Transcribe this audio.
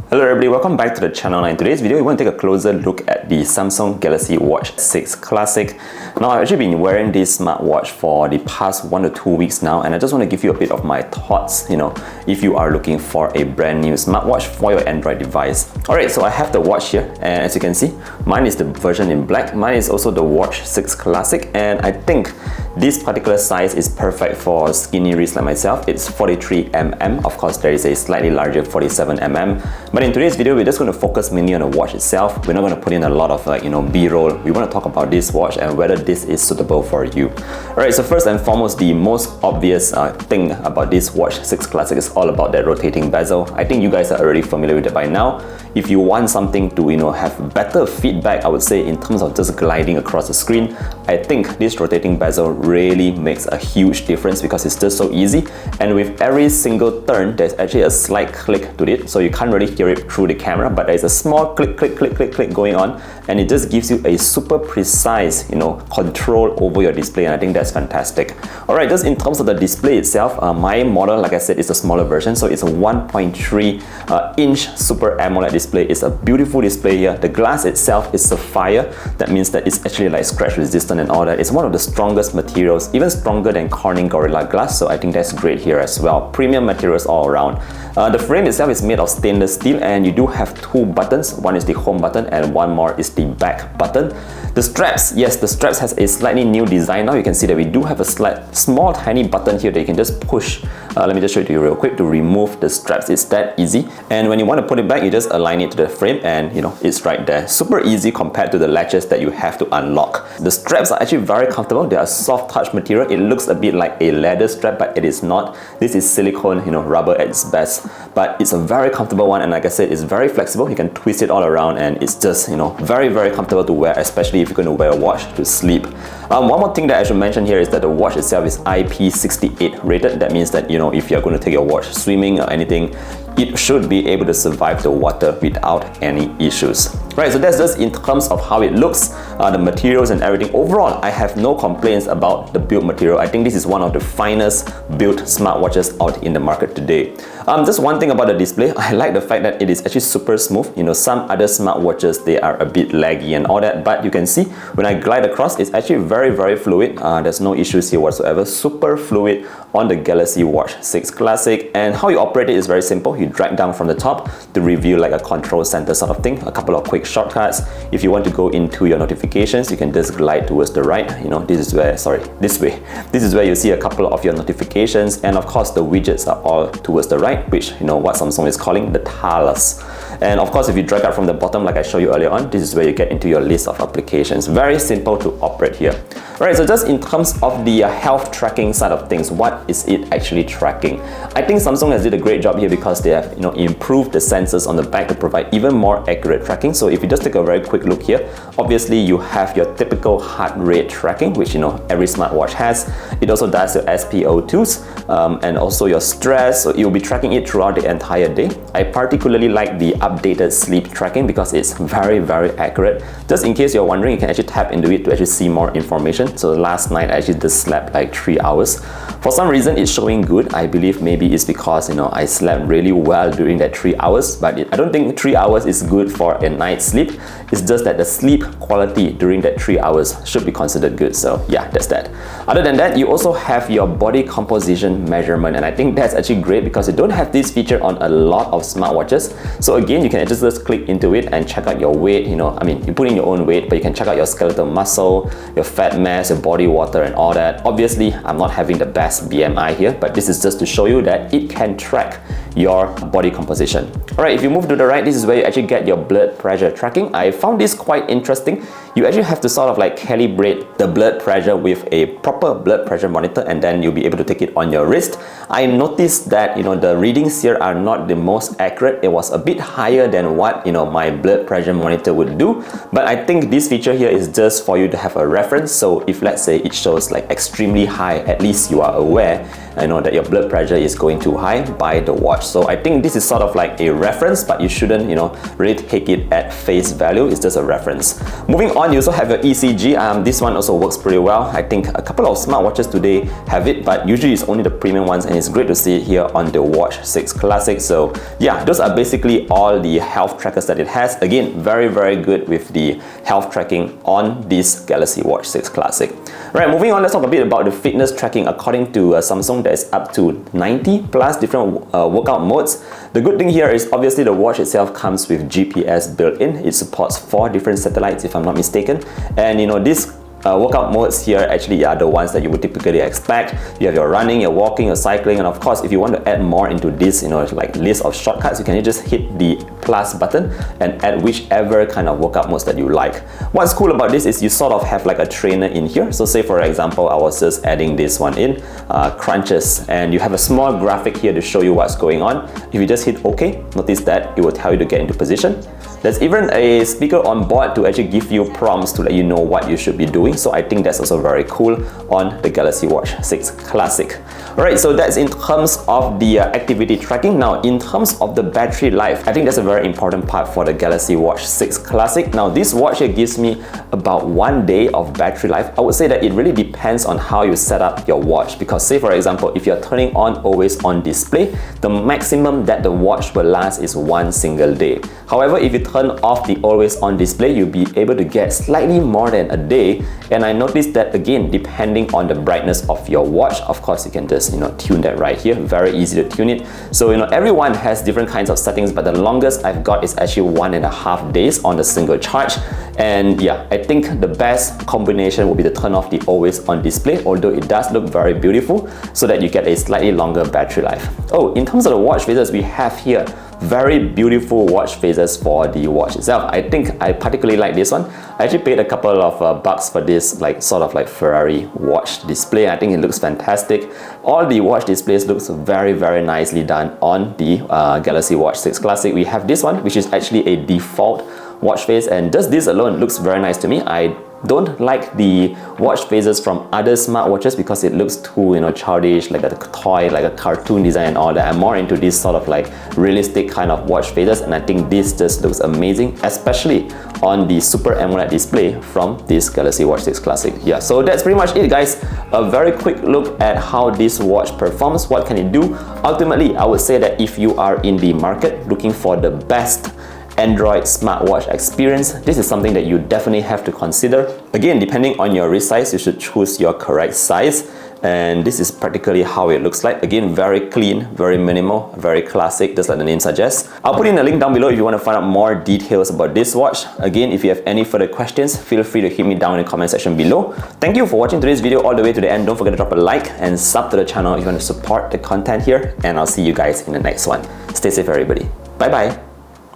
Hello everybody, welcome back to the channel. In today's video, we want to take a closer look at the Samsung Galaxy Watch 6 Classic. Now, I've actually been wearing this smartwatch for the past 1 to 2 weeks now, and I just want to give you a bit of my thoughts, if you are looking for a brand new smartwatch for your Android device. Alright, so I have the watch here, and as you can see, mine is the version in black. Mine is also the Watch 6 Classic, and I think this particular size is perfect for skinny wrists like myself. It's 43mm. Of course, there is a slightly larger 47mm. But in today's video, we're just going to focus mainly on the watch itself. We're not going to put in a lot of B-roll. We want to talk about this watch and whether this is suitable for you. Alright, so first and foremost, the most obvious thing about this Watch 6 Classic is all about that rotating bezel. I think you guys are already familiar with it by now. If you want something to have better feedback, I would say, in terms of just gliding across the screen, I think this rotating bezel really makes a huge difference because it's just so easy, and with every single turn there's actually a slight click to it, so you can't really hear it through the camera, but there's a small click going on, and it just gives you a super precise control over your display, and I think that's fantastic. Alright, just in terms of the display itself, my model, like I said, is a smaller version, so it's a 1.3 inch Super AMOLED display. It's a beautiful display here. The glass itself is sapphire. That means that it's actually like scratch resistant and all that. It's one of the strongest materials, even stronger than Corning Gorilla Glass, so I think that's great here as well. Premium materials all around. The frame itself is made of stainless steel, and you do have two buttons. One is the home button and one more is the back button. The straps, yes, the straps has a slightly new design. Now you can see that we do have a small tiny button here that you can just push. Let me just show it to you real quick to remove the straps. It's that easy, and when you want to put it back, you just align it to the frame and it's right there. Super easy compared to the latches that you have to unlock. The straps are actually very comfortable. They are soft touch material. It looks a bit like a leather strap, but it is not. This is silicone, rubber at its best, but it's a very comfortable one, and like I said, it's very flexible. You can twist it all around, and it's just very comfortable to wear, especially if you're going to wear a watch to sleep. One more thing that I should mention here is that the watch itself is IP68 rated. That means that if you're going to take your watch swimming or anything, it should be able to survive the water without any issues. Right, so that's just in terms of how it looks, the materials and everything. Overall, I have no complaints about the build material. I think this is one of the finest built smartwatches out in the market today. Just one thing about the display, I like the fact that it is actually super smooth. Some other smartwatches, they are a bit laggy and all that, but you can see when I glide across, it's actually very fluid. There's no issues here whatsoever. Super fluid on the Galaxy Watch 6 Classic, and how you operate it is very simple. You drag down from the top to reveal like a control center sort of thing. A couple of quick shortcuts. If you want to go into your notifications, you can just glide towards the right. This way. This is where you see a couple of your notifications, and of course the widgets are all towards the right, which what Samsung is calling the tiles. And of course, if you drag out from the bottom, like I showed you earlier on, this is where you get into your list of applications. Very simple to operate here. Alright, so just in terms of the health tracking side of things, what is it actually tracking? I think Samsung has did a great job here because they have improved the sensors on the back to provide even more accurate tracking. So if you just take a very quick look here, obviously you have your typical heart rate tracking, which every smartwatch has. It also does your SpO2s and also your stress, so you'll be tracking it throughout the entire day. I particularly like the updated sleep tracking because it's very accurate. Just in case you're wondering, you can actually tap into it to actually see more information. So last night I actually just slept like 3 hours. For some reason it's showing good. I believe maybe it's because I slept really well during that 3 hours, but I don't think 3 hours is good for a night's sleep. It's just that the sleep quality during that 3 hours should be considered good. So yeah, that's that. Other than that, you also have your body composition measurement, and I think that's actually great because you don't have this feature on a lot of smartwatches. So again, you can just click into it and check out your weight. You put in your own weight, but you can check out your skeletal muscle, your fat mass, your body water and all that. Obviously, I'm not having the best BMI here, but this is just to show you that it can track your body composition. Alright, if you move to the right, this is where you actually get your blood pressure tracking. I found this quite interesting. You actually have to sort of like calibrate the blood pressure with a proper blood pressure monitor, and then you'll be able to take it on your wrist. I noticed that the readings here are not the most accurate. It was a bit higher than what my blood pressure monitor would do, but I think this feature here is just for you to have a reference. So if let's say it shows like extremely high, at least you are aware that your blood pressure is going too high by the watch. So I think this is sort of like a reference, but you shouldn't, really take it at face value. It's just a reference. Moving on, you also have your ECG. This one also works pretty well. I think a couple of smartwatches today have it, but usually it's only the premium ones, and it's great to see it here on the Watch 6 Classic. So yeah, those are basically all the health trackers that it has. Again, very, very good with the health tracking on this Galaxy Watch 6 Classic. Right, moving on, let's talk a bit about the fitness tracking. According to Samsung, there is up to 90 plus different workout modes. The good thing here is obviously the watch itself comes with GPS built in. It supports 4 different satellites if I'm not mistaken, and this workout modes here actually are the ones that you would typically expect. You have your running, your walking, your cycling, and of course if you want to add more into this like list of shortcuts, you can just hit the plus button and add whichever kind of workout modes that you like. What's cool about this is you sort of have like a trainer in here. So say for example, I was just adding this one in, crunches, and you have a small graphic here to show you what's going on. If you just hit OK, notice that it will tell you to get into position. There's even a speaker on board to actually give you prompts to let you know what you should be doing. So I think that's also very cool on the Galaxy Watch 6 Classic. Alright, so that's in terms of the activity tracking. Now, in terms of the battery life, I think that's a very important part for the Galaxy Watch 6 Classic. Now, this watch here gives me about 1 day of battery life. I would say that it really depends on how you set up your watch, because say for example, if you're turning on always on display, the maximum that the watch will last is 1 single day. However, if you turn off the always on display, you'll be able to get slightly more than a day. And I noticed that again, depending on the brightness of your watch, of course you can just tune that right here. Very easy to tune it. So everyone has different kinds of settings, but the longest I've got is actually 1.5 days on a single charge. And yeah, I think the best combination would be to turn off the always on display, although it does look very beautiful, so that you get a slightly longer battery life. Oh, in terms of the watch faces, we have here very beautiful watch faces for the watch itself. I think I particularly like this one. I actually paid a couple of bucks for this sort of like Ferrari watch display. I think it looks fantastic. All the watch displays looks very, very nicely done on the Galaxy Watch 6 Classic. We have this one, which is actually a default watch face, and just this alone looks very nice to me. I don't like the watch faces from other smartwatches because it looks too childish, like a toy, like a cartoon design and all that. I'm more into this sort of like realistic kind of watch faces, and I think this just looks amazing, especially on the Super AMOLED display from this Galaxy Watch 6 Classic. Yeah, so that's pretty much it, guys. A very quick look at how this watch performs. What can it do? Ultimately, I would say that if you are in the market looking for the best Android smartwatch experience, this is something that you definitely have to consider. Again, depending on your wrist size, you should choose your correct size. And this is practically how it looks like. Again, very clean, very minimal, very classic, just like the name suggests. I'll put in a link down below if you want to find out more details about this watch. Again, if you have any further questions, feel free to hit me down in the comment section below. Thank you for watching today's video all the way to the end. Don't forget to drop a like and sub to the channel if you want to support the content here. And I'll see you guys in the next one. Stay safe, everybody. Bye bye.